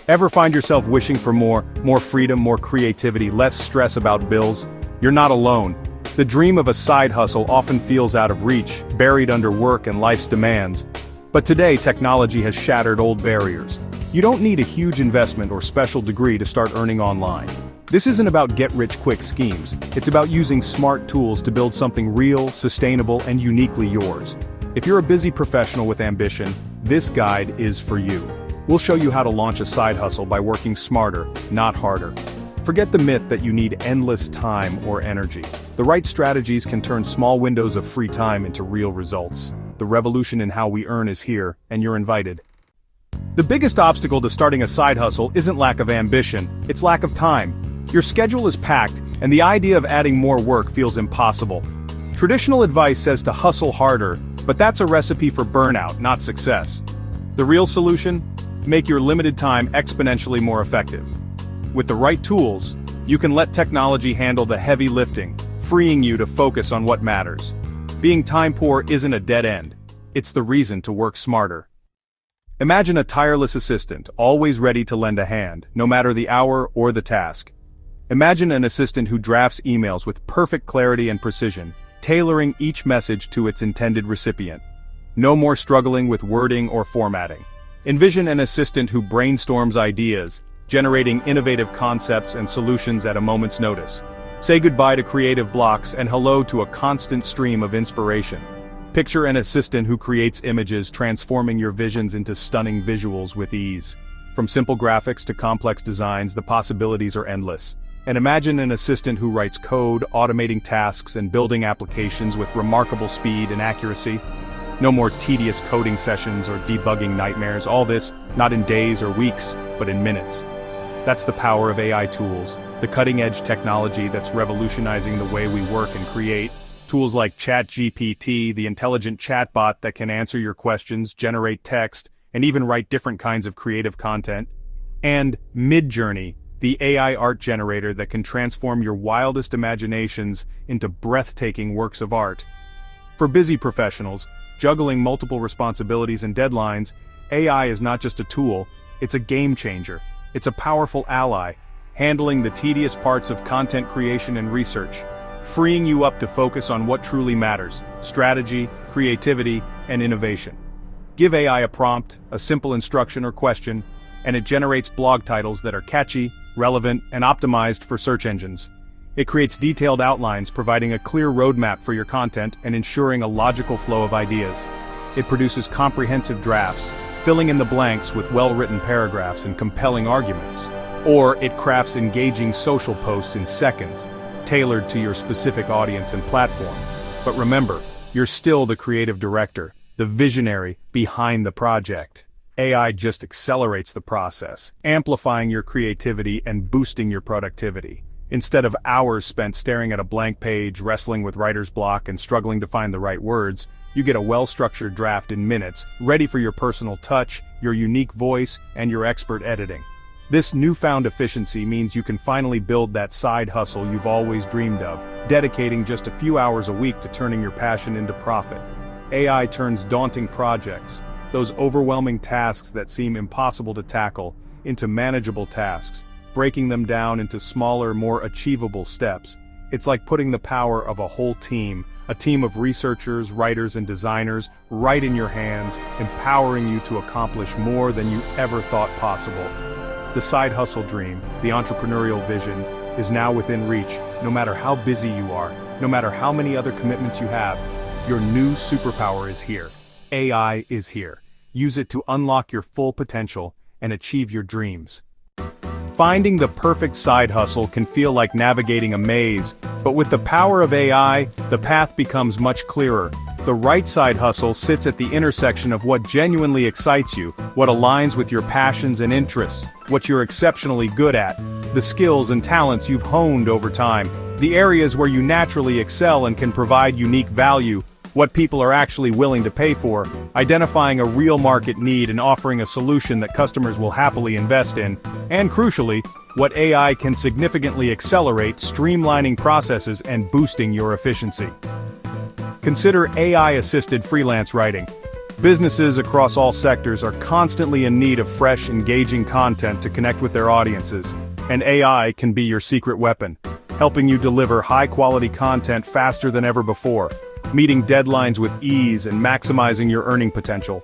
Ever find yourself wishing for more freedom, more creativity, less stress about bills? You're not alone. The dream of a side hustle often feels out of reach, buried under work and life's demands. But today, technology has shattered old barriers. You don't need a huge investment or special degree to start earning online. This isn't about get-rich-quick schemes. It's about using smart tools to build something real, sustainable, and uniquely yours. If you're a busy professional with ambition, this guide is for you. We'll show you how to launch a side hustle by working smarter, not harder. Forget the myth that you need endless time or energy. The right strategies can turn small windows of free time into real results. The revolution in how we earn is here, and you're invited. The biggest obstacle to starting a side hustle isn't lack of ambition, it's lack of time. Your schedule is packed, and the idea of adding more work feels impossible. Traditional advice says to hustle harder, but that's a recipe for burnout, not success. The real solution? Make your limited time exponentially more effective. With the right tools, you can let technology handle the heavy lifting, freeing you to focus on what matters. Being time poor isn't a dead end. It's the reason to work smarter. Imagine a tireless assistant, always ready to lend a hand, no matter the hour or the task. Imagine an assistant who drafts emails with perfect clarity and precision, tailoring each message to its intended recipient. No more struggling with wording or formatting. Envision an assistant who brainstorms ideas, generating innovative concepts and solutions at a moment's notice. Say goodbye to creative blocks and hello to a constant stream of inspiration. Picture an assistant who creates images, transforming your visions into stunning visuals with ease. From simple graphics to complex designs, the possibilities are endless. And imagine an assistant who writes code, automating tasks and building applications with remarkable speed and accuracy. No more tedious coding sessions or debugging nightmares, all this, not in days or weeks, but in minutes. That's the power of AI tools, the cutting-edge technology that's revolutionizing the way we work and create. Tools like ChatGPT, the intelligent chatbot that can answer your questions, generate text, and even write different kinds of creative content. And Midjourney, the AI art generator that can transform your wildest imaginations into breathtaking works of art. For busy professionals, juggling multiple responsibilities and deadlines, AI is not just a tool, it's a game changer. It's a powerful ally, handling the tedious parts of content creation and research, freeing you up to focus on what truly matters: strategy, creativity, and innovation. Give AI a prompt, a simple instruction or question, and it generates blog titles that are catchy, relevant, and optimized for search engines. It creates detailed outlines, providing a clear roadmap for your content and ensuring a logical flow of ideas. It produces comprehensive drafts, filling in the blanks with well-written paragraphs and compelling arguments. Or it crafts engaging social posts in seconds, tailored to your specific audience and platform. But remember, you're still the creative director, the visionary behind the project. AI just accelerates the process, amplifying your creativity and boosting your productivity. Instead of hours spent staring at a blank page, wrestling with writer's block, and struggling to find the right words, you get a well-structured draft in minutes, ready for your personal touch, your unique voice, and your expert editing. This newfound efficiency means you can finally build that side hustle you've always dreamed of, dedicating just a few hours a week to turning your passion into profit. AI turns daunting projects, those overwhelming tasks that seem impossible to tackle, into manageable tasks, breaking them down into smaller, more achievable steps. It's like putting the power of a whole team, a team of researchers, writers, and designers, right in your hands, empowering you to accomplish more than you ever thought possible. The side hustle dream, the entrepreneurial vision, is now within reach. No matter how busy you are, no matter how many other commitments you have, your new superpower is here. AI is here. Use it to unlock your full potential and achieve your dreams. Finding the perfect side hustle can feel like navigating a maze, but with the power of AI, the path becomes much clearer. The right side hustle sits at the intersection of what genuinely excites you, what aligns with your passions and interests, what you're exceptionally good at, the skills and talents you've honed over time, the areas where you naturally excel and can provide unique value, what people are actually willing to pay for, identifying a real market need and offering a solution that customers will happily invest in, and crucially, what AI can significantly accelerate, streamlining processes and boosting your efficiency. Consider AI-assisted freelance writing. Businesses across all sectors are constantly in need of fresh, engaging content to connect with their audiences, and AI can be your secret weapon, helping you deliver high-quality content faster than ever before, meeting deadlines with ease and maximizing your earning potential.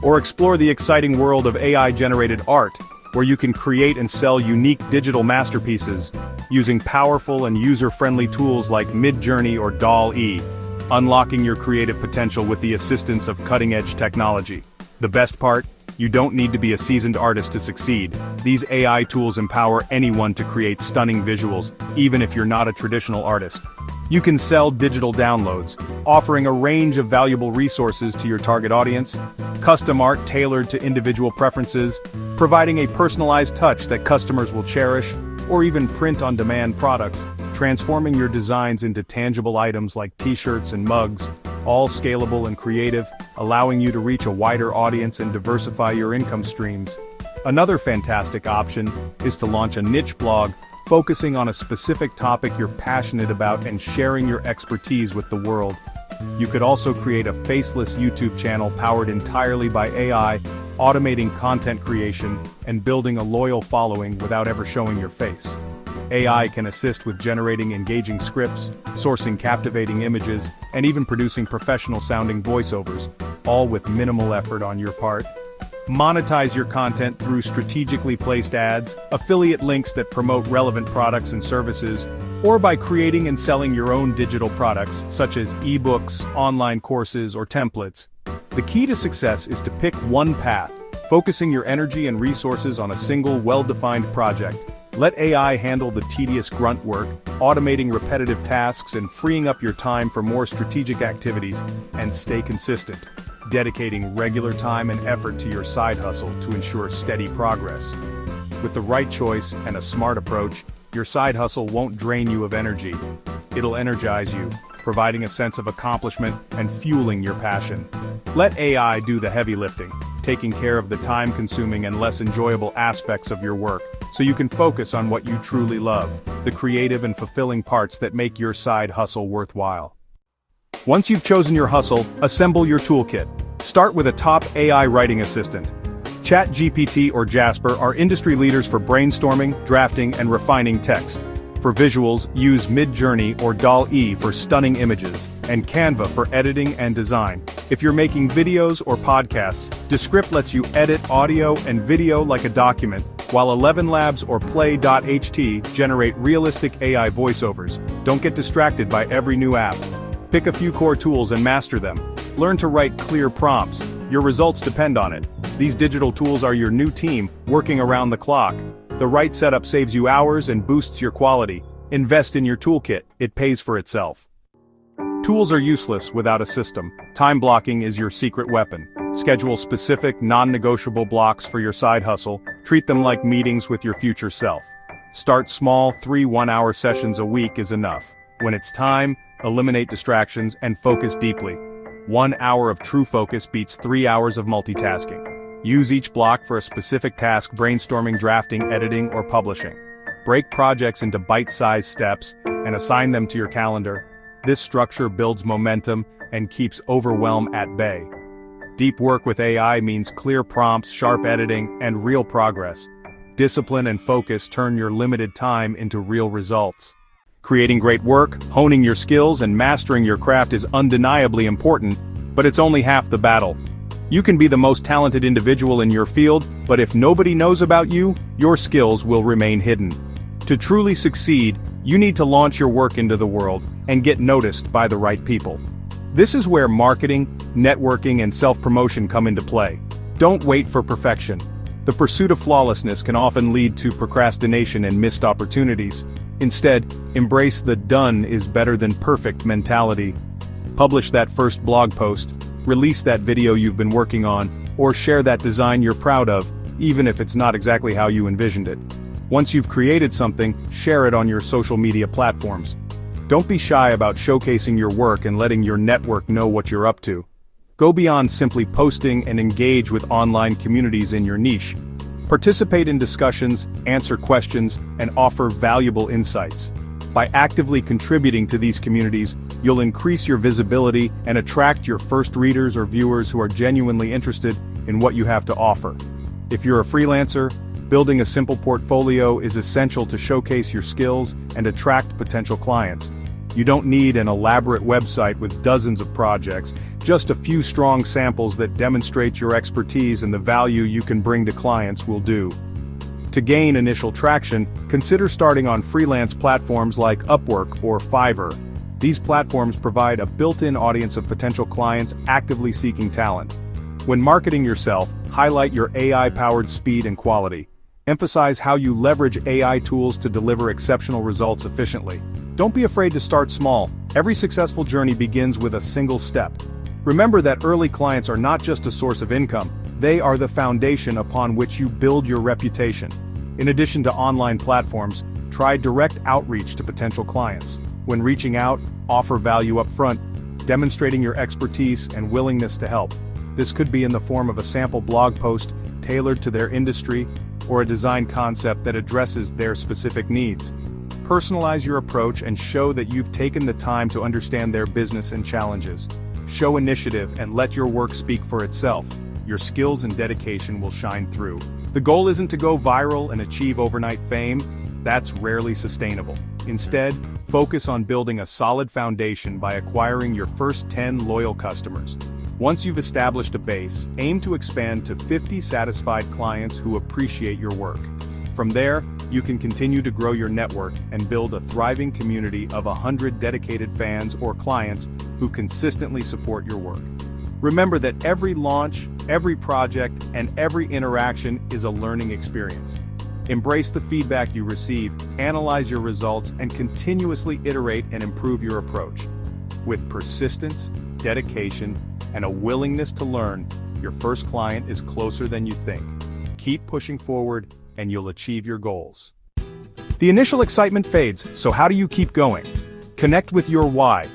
Or explore the exciting world of AI-generated art, where you can create and sell unique digital masterpieces, using powerful and user-friendly tools like Midjourney or DALL-E, unlocking your creative potential with the assistance of cutting-edge technology. The best part? You don't need to be a seasoned artist to succeed. These AI tools empower anyone to create stunning visuals, even if you're not a traditional artist. You can sell digital downloads, offering a range of valuable resources to your target audience, custom art tailored to individual preferences, providing a personalized touch that customers will cherish, or even print-on-demand products, transforming your designs into tangible items like t-shirts and mugs, all scalable and creative, allowing you to reach a wider audience and diversify your income streams. Another fantastic option is to launch a niche blog, focusing on a specific topic you're passionate about and sharing your expertise with the world. You could also create a faceless YouTube channel powered entirely by AI, automating content creation and building a loyal following without ever showing your face. AI can assist with generating engaging scripts, sourcing captivating images, and even producing professional-sounding voiceovers, all with minimal effort on your part. Monetize your content through strategically placed ads, affiliate links that promote relevant products and services, or by creating and selling your own digital products, such as ebooks, online courses, or templates. The key to success is to pick one path, focusing your energy and resources on a single, well-defined project. Let AI handle the tedious grunt work, automating repetitive tasks and freeing up your time for more strategic activities, and stay consistent, dedicating regular time and effort to your side hustle to ensure steady progress. With the right choice and a smart approach, your side hustle won't drain you of energy. It'll energize you, providing a sense of accomplishment and fueling your passion. Let AI do the heavy lifting, taking care of the time-consuming and less enjoyable aspects of your work, so you can focus on what you truly love, the creative and fulfilling parts that make your side hustle worthwhile. Once you've chosen your hustle, assemble your toolkit. Start with a top AI writing assistant. ChatGPT or Jasper are industry leaders for brainstorming, drafting, and refining text. For visuals, use Midjourney or DALL-E for stunning images, and Canva for editing and design. If you're making videos or podcasts, Descript lets you edit audio and video like a document, while 11 Labs or Play.ht generate realistic AI voiceovers. Don't get distracted by every new app. Pick a few core tools and master them. Learn to write clear prompts. Your results depend on it. These digital tools are your new team, working around the clock. The right setup saves you hours and boosts your quality. Invest in your toolkit, it pays for itself. Tools are useless without a system. Time blocking is your secret weapon. Schedule specific, non-negotiable blocks for your side hustle. Treat them like meetings with your future self. Start small, 3 one-hour sessions a week is enough. When it's time, eliminate distractions and focus deeply. 1 hour of true focus beats 3 hours of multitasking. Use each block for a specific task: brainstorming, drafting, editing, or publishing. Break projects into bite-sized steps and assign them to your calendar. This structure builds momentum and keeps overwhelm at bay. Deep work with AI means clear prompts, sharp editing, and real progress. Discipline and focus turn your limited time into real results. Creating great work, honing your skills, and mastering your craft is undeniably important, but it's only half the battle. You can be the most talented individual in your field, but if nobody knows about you, your skills will remain hidden. To truly succeed, you need to launch your work into the world and get noticed by the right people. This is where marketing, networking, and self-promotion come into play. Don't wait for perfection. The pursuit of flawlessness can often lead to procrastination and missed opportunities. Instead, embrace the "done is better than perfect" mentality. Publish that first blog post, release that video you've been working on, or share that design you're proud of, even if it's not exactly how you envisioned it. Once you've created something, share it on your social media platforms. Don't be shy about showcasing your work and letting your network know what you're up to. Go beyond simply posting and engage with online communities in your niche. Participate in discussions, answer questions, and offer valuable insights. By actively contributing to these communities, you'll increase your visibility and attract your first readers or viewers who are genuinely interested in what you have to offer. If you're a freelancer, building a simple portfolio is essential to showcase your skills and attract potential clients. You don't need an elaborate website with dozens of projects, just a few strong samples that demonstrate your expertise and the value you can bring to clients will do. To gain initial traction, consider starting on freelance platforms like Upwork or Fiverr. These platforms provide a built-in audience of potential clients actively seeking talent. When marketing yourself, highlight your AI-powered speed and quality. Emphasize how you leverage AI tools to deliver exceptional results efficiently. Don't be afraid to start small. Every successful journey begins with a single step. Remember that early clients are not just a source of income, they are the foundation upon which you build your reputation. In addition to online platforms, try direct outreach to potential clients. When reaching out, offer value up front, demonstrating your expertise and willingness to help. This could be in the form of a sample blog post tailored to their industry, or a design concept that addresses their specific needs. Personalize your approach and show that you've taken the time to understand their business and challenges. Show initiative and let your work speak for itself. Your skills and dedication will shine through. The goal isn't to go viral and achieve overnight fame. That's rarely sustainable. Instead, focus on building a solid foundation by acquiring your first 10 loyal customers. Once you've established a base, aim to expand to 50 satisfied clients who appreciate your work. From there, you can continue to grow your network and build a thriving community of 100 dedicated fans or clients who consistently support your work. Remember that every launch, every project, and every interaction is a learning experience. Embrace the feedback you receive, analyze your results, and continuously iterate and improve your approach. With persistence, dedication, and a willingness to learn, your first client is closer than you think. Keep pushing forward, and you'll achieve your goals. The initial excitement fades, so how do you keep going? Connect with your why.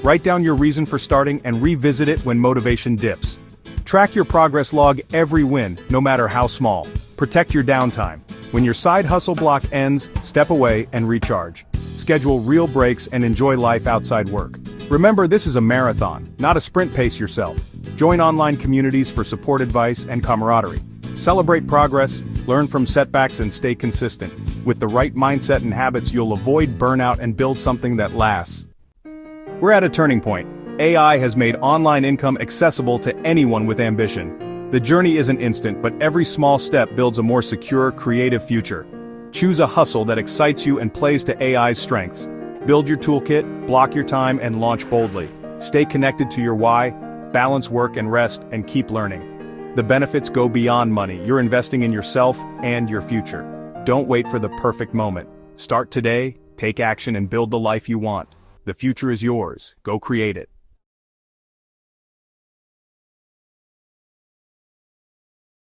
Write down your reason for starting and revisit it when motivation dips. Track your progress log every win, no matter how small. Protect your downtime. When your side hustle block ends, step away and recharge. Schedule real breaks and enjoy life outside work. Remember, this is a marathon, not a sprint. Pace yourself. Join online communities for support, advice, and camaraderie. Celebrate progress, learn from setbacks, and stay consistent. With the right mindset and habits, you'll avoid burnout and build something that lasts. We're at a turning point. AI has made online income accessible to anyone with ambition. The journey isn't instant, but every small step builds a more secure, creative future. Choose a hustle that excites you and plays to AI's strengths. Build your toolkit, block your time, and launch boldly. Stay connected to your why, balance work and rest, and keep learning. The benefits go beyond money. You're investing in yourself and your future. Don't wait for the perfect moment. Start today, take action, and build the life you want. The future is yours. Go create it.